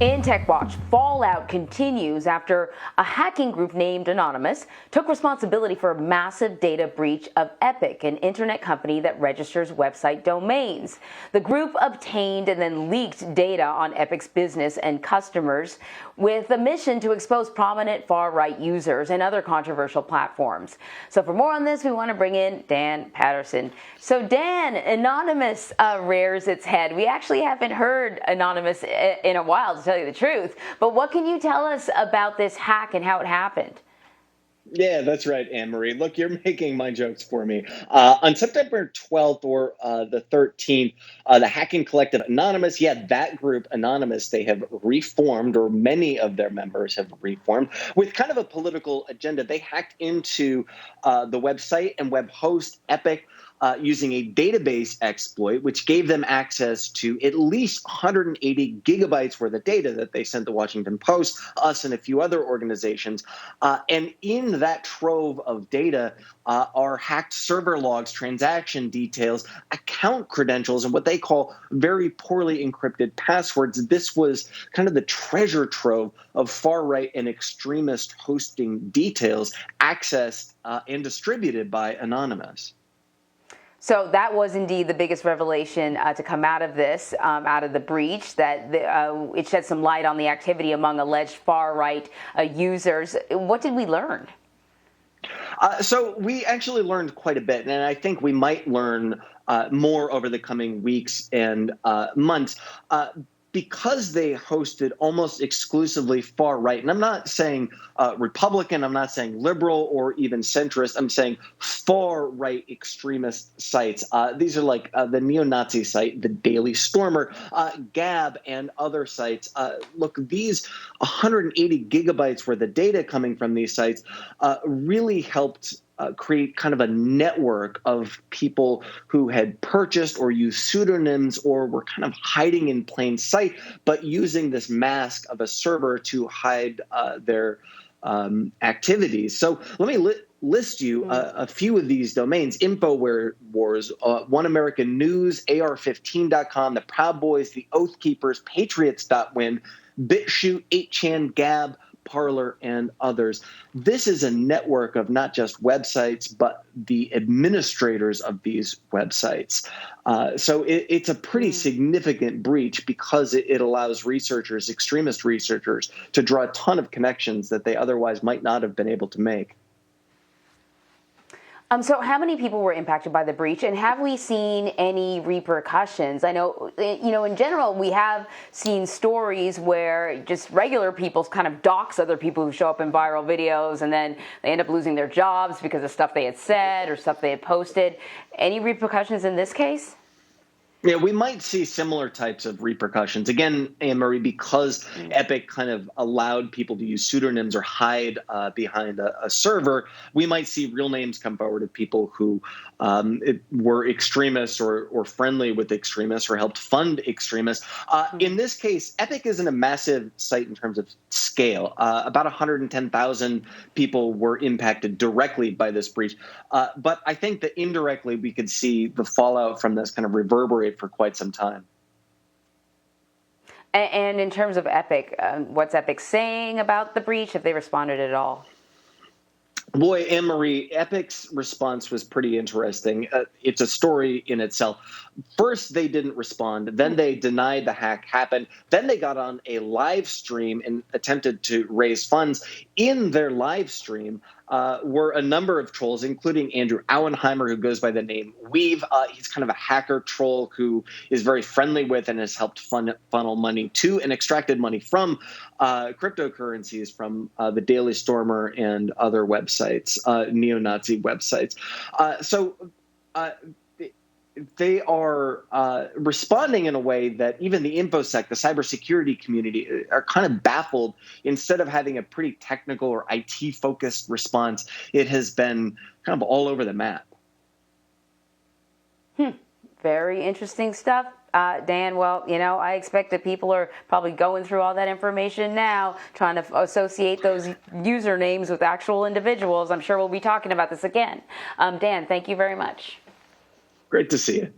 In Tech Watch, fallout continues after a hacking group named Anonymous took responsibility for a massive data breach of Epik, an internet company that registers website domains. The group obtained and then leaked data on Epik's business and customers with a mission to expose prominent far-right users and other controversial platforms. So for more on this, we want to bring in Dan Patterson. So Dan, Anonymous rears its head. We actually haven't heard Anonymous in a while, to tell you the truth. But what can you tell us about this hack and how it happened? Yeah, that's right, Anne-Marie. Look, you're making my jokes for me. On September 12th or the 13th, the hacking collective Anonymous, that group Anonymous, they have reformed, or many of their members have reformed, with kind of a political agenda. They hacked into the website and web host Epik, using a database exploit, which gave them access to at least 180 gigabytes worth of data that they sent the Washington Post, us, and a few other organizations. And in that trove of data are hacked server logs, transaction details, account credentials, and what they call very poorly encrypted passwords. This was kind of the treasure trove of far-right and extremist hosting details accessed and distributed by Anonymous. So that was indeed the biggest revelation to come out of this, out of the breach, that it shed some light on the activity among alleged far-right users. What did we learn? So we actually learned quite a bit, and I think we might learn more over the coming weeks and months. Because they hosted almost exclusively far right, and I'm not saying Republican, I'm not saying liberal or even centrist, I'm saying far right extremist sites. These are like the neo-Nazi site, the Daily Stormer, Gab, and other sites. Look, these 180 gigabytes worth of data coming from these sites really helped create kind of a network of people who had purchased or used pseudonyms or were kind of hiding in plain sight, but using this mask of a server to hide their activities. So let me list you a few of these domains: InfoWars, One American News, AR15.com, the Proud Boys, the Oath Keepers, Patriots.win, BitChute, 8chan, Gab, Parler, and others. This is a network of not just websites, but the administrators of these websites. So it's a pretty significant breach because it allows researchers, extremist researchers, to draw a ton of connections that they otherwise might not have been able to make. So how many people were impacted by the breach, and have we seen any repercussions? I know, in general, we have seen stories where just regular people kind of dox other people who show up in viral videos, and then they end up losing their jobs because of stuff they had said or stuff they had posted. Any repercussions in this case? Yeah, we might see similar types of repercussions. Again, Anne-Marie, because Epik kind of allowed people to use pseudonyms or hide behind a server, we might see real names come forward of people who were extremists or friendly with extremists or helped fund extremists. In this case, Epik isn't a massive site in terms of scale. About 110,000 people were impacted directly by this breach. But I think that indirectly we could see the fallout from this kind of reverberate for quite some time. And in terms of Epik, what's Epik saying about the breach? Have they responded at all? Boy, Anne-Marie, Epik's response was pretty interesting. It's a story in itself. First, they didn't respond. Then they denied the hack happened. Then they got on a live stream and attempted to raise funds. In their live stream were a number of trolls, including Andrew Auenheimer, who goes by the name Weave. He's kind of a hacker troll who is very friendly with and has helped funnel money to and extracted money from cryptocurrencies from the Daily Stormer and other websites, neo-Nazi websites. They are responding in a way that even the InfoSec, the cybersecurity community, are kind of baffled. Instead of having a pretty technical or IT-focused response, it has been kind of all over the map. Very interesting stuff. Dan, well, I expect that people are probably going through all that information now, trying to associate those usernames with actual individuals. I'm sure we'll be talking about this again. Dan, thank you very much. Great to see you.